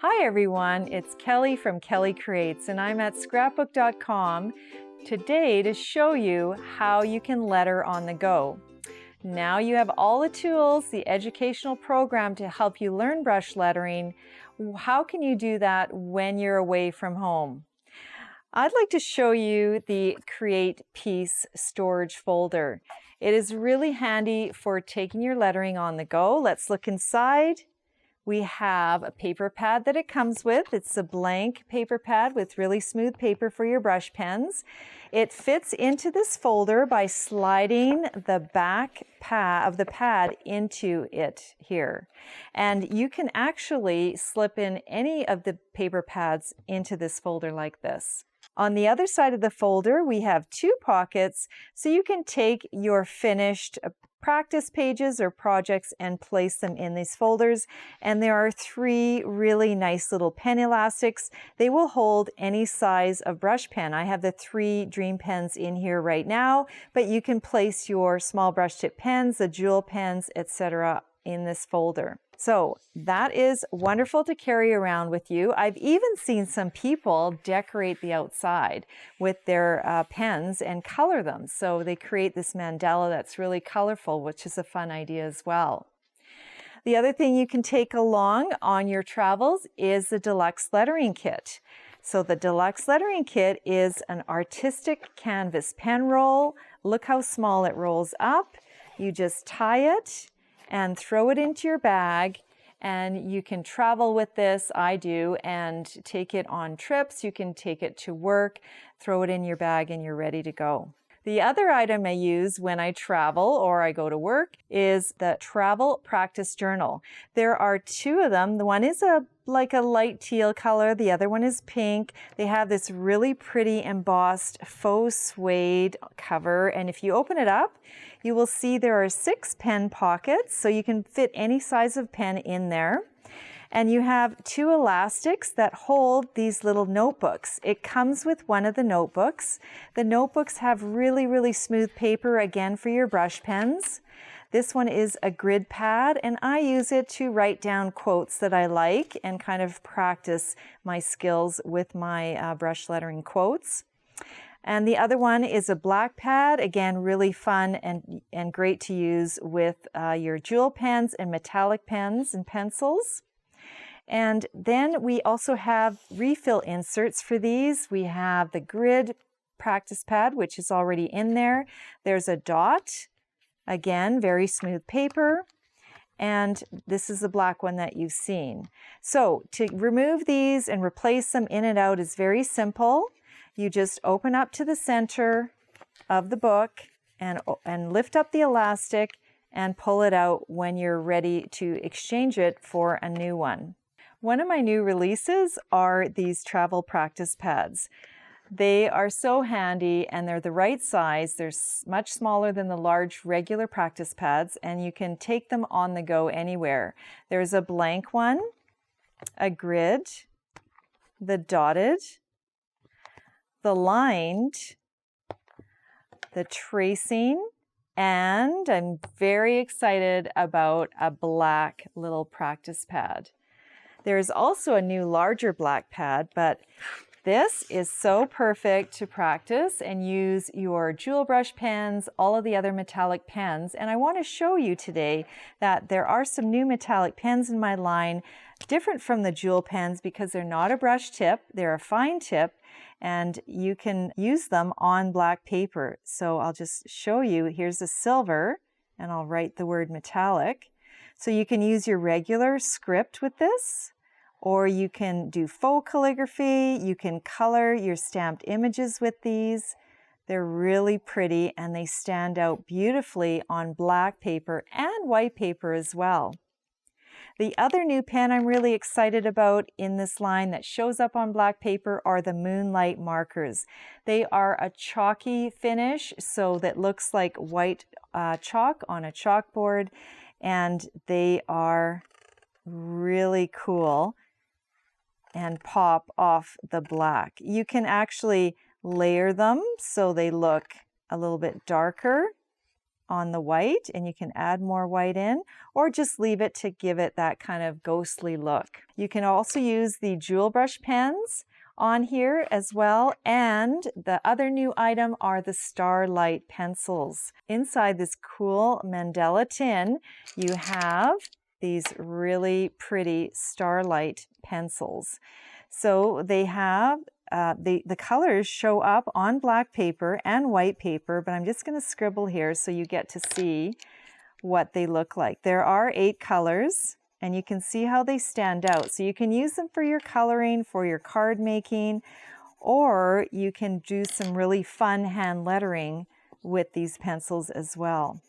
Hi everyone, it's Kelly from Kelly Creates and I'm at Scrapbook.com today to show you how you can letter on the go. Now you have all the tools, the educational program to help you learn brush lettering. How can you do that when you're away from home? I'd like to show you the Create Piece storage folder. It is really handy for taking your lettering on the go. Let's look inside. We have a paper pad that it comes with. It's a blank paper pad with really smooth paper for your brush pens. It fits into this folder by sliding the back of the pad into it here. And you can actually slip in any of the paper pads into this folder like this. On the other side of the folder, we have two pockets, so you can take your finished practice pages or projects and place them in these folders. And there are three really nice little pen elastics. They will hold any size of brush pen. I have the 3 Dream pens in here right now, but you can place your small brush tip pens, the jewel pens, etc. in this folder. So that is wonderful to carry around with you. I've even seen some people decorate the outside with their pens and color them. So they create this mandala that's really colorful, which is a fun idea as well. The other thing you can take along on your travels is the Deluxe Lettering Kit. So the Deluxe Lettering Kit is an artistic canvas pen roll. Look how small it rolls up. You just tie it and throw it into your bag, and you can travel with this, I do, and take it on trips. You can take it to work, throw it in your bag, and you're ready to go. The other item I use when I travel or I go to work is the Travel Practice Journal. There are 2 of them. The one is like a light teal color. The other one is pink. They have this really pretty embossed faux suede cover. And if you open it up, you will see there are 6 pen pockets. So you can fit any size of pen in there. And you have 2 elastics that hold these little notebooks. It comes with one of the notebooks. The notebooks have really, really smooth paper, again, for your brush pens. This one is a grid pad, and I use it to write down quotes that I like and kind of practice my skills with my brush lettering quotes. And the other one is a black pad, again, really fun and great to use with your jewel pens and metallic pens and pencils. And then we also have refill inserts for these. We have the grid practice pad, which is already in there. There's a dot, again, very smooth paper. And this is the black one that you've seen. So to remove these and replace them in and out is very simple. You just open up to the center of the book and lift up the elastic and pull it out when you're ready to exchange it for a new one. One of my new releases are these travel practice pads. They are so handy and they're the right size. They're much smaller than the large regular practice pads, and you can take them on the go anywhere. There's a blank one, a grid, the dotted, the lined, the tracing, and I'm very excited about a black little practice pad. There's also a new larger black pad, but this is so perfect to practice and use your jewel brush pens, all of the other metallic pens. And I want to show you today that there are some new metallic pens in my line, different from the jewel pens because they're not a brush tip, they're a fine tip, and you can use them on black paper. So I'll just show you. Here's a silver, and I'll write the word metallic. So you can use your regular script with this, or you can do faux calligraphy. You can color your stamped images with these. They're really pretty and they stand out beautifully on black paper and white paper as well. The other new pen I'm really excited about in this line that shows up on black paper are the Moonlight markers. They are a chalky finish, so that looks like white chalk on a chalkboard, and they are really cool and pop off the black. You can actually layer them so they look a little bit darker on the white, and you can add more white in, or just leave it to give it that kind of ghostly look. You can also use the jewel brush pens on here as well, and the other new item are the Starlight pencils. Inside this cool mandala tin, you have these really pretty Starlight pencils. So they have the colors show up on black paper and white paper, but I'm just going to scribble here so you get to see what they look like. There are 8 colors, and you can see how they stand out. So you can use them for your coloring, for your card making, or you can do some really fun hand lettering with these pencils as well.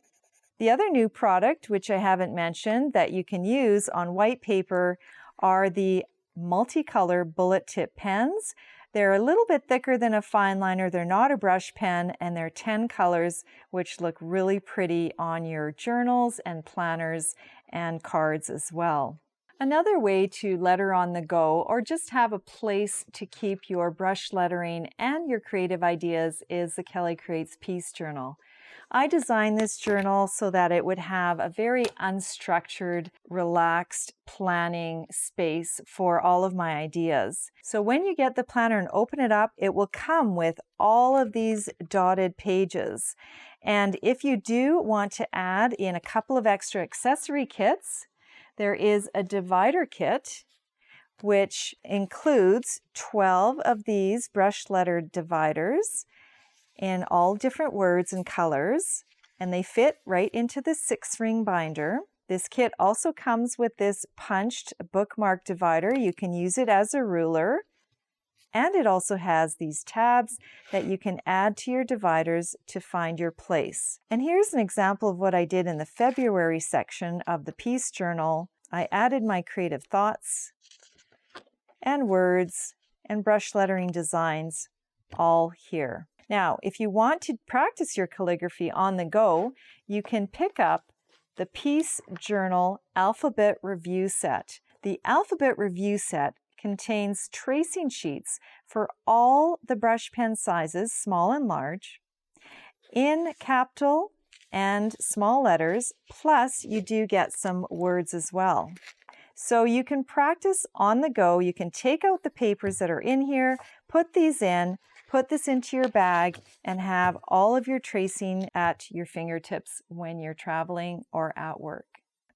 The other new product, which I haven't mentioned, that you can use on white paper are the multicolor bullet tip pens. They're a little bit thicker than a fine liner. They're not a brush pen, and they're 10 colors, which look really pretty on your journals and planners and cards as well. Another way to letter on the go, or just have a place to keep your brush lettering and your creative ideas, is the Kelly Creates Piece Journal. I designed this journal so that it would have a very unstructured, relaxed planning space for all of my ideas. So when you get the planner and open it up, it will come with all of these dotted pages. And if you do want to add in a couple of extra accessory kits, there is a divider kit, which includes 12 of these brush lettered dividers in all different words and colors, and they fit right into the 6-ring binder. This kit also comes with this punched bookmark divider. You can use it as a ruler, and it also has these tabs that you can add to your dividers to find your place. And here's an example of what I did in the February section of the Piece Journal. I added my creative thoughts and words and brush lettering designs all here. Now, if you want to practice your calligraphy on the go, you can pick up the Piece Journal Alphabet Review Set. The Alphabet Review Set contains tracing sheets for all the brush pen sizes, small and large, in capital and small letters, plus you do get some words as well. So you can practice on the go. You can take out the papers that are in here, put these in, put this into your bag, and have all of your tracing at your fingertips when you're traveling or at work.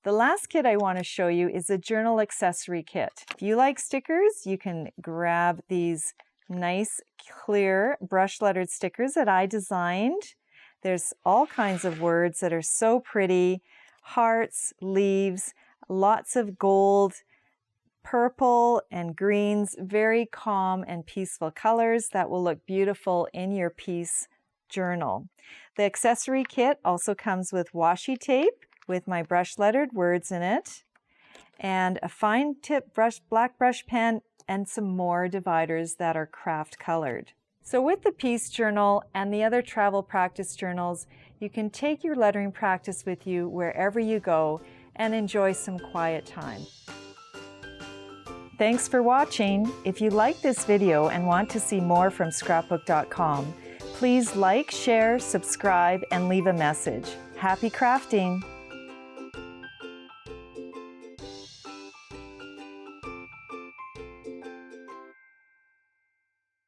The last kit I want to show you is a journal accessory kit. If you like stickers, you can grab these nice, clear, brush lettered stickers that I designed. There's all kinds of words that are so pretty. Hearts, leaves, lots of gold, purple and greens, very calm and peaceful colors that will look beautiful in your piece journal. The accessory kit also comes with washi tape with my brush lettered words in it, and a fine tip black brush pen, and some more dividers that are craft colored. So with the Piece Journal and the other travel practice journals, you can take your lettering practice with you wherever you go and enjoy some quiet time. Thanks for watching. If you like this video and want to see more from Scrapbook.com, please like, share, subscribe, and leave a message. Happy crafting!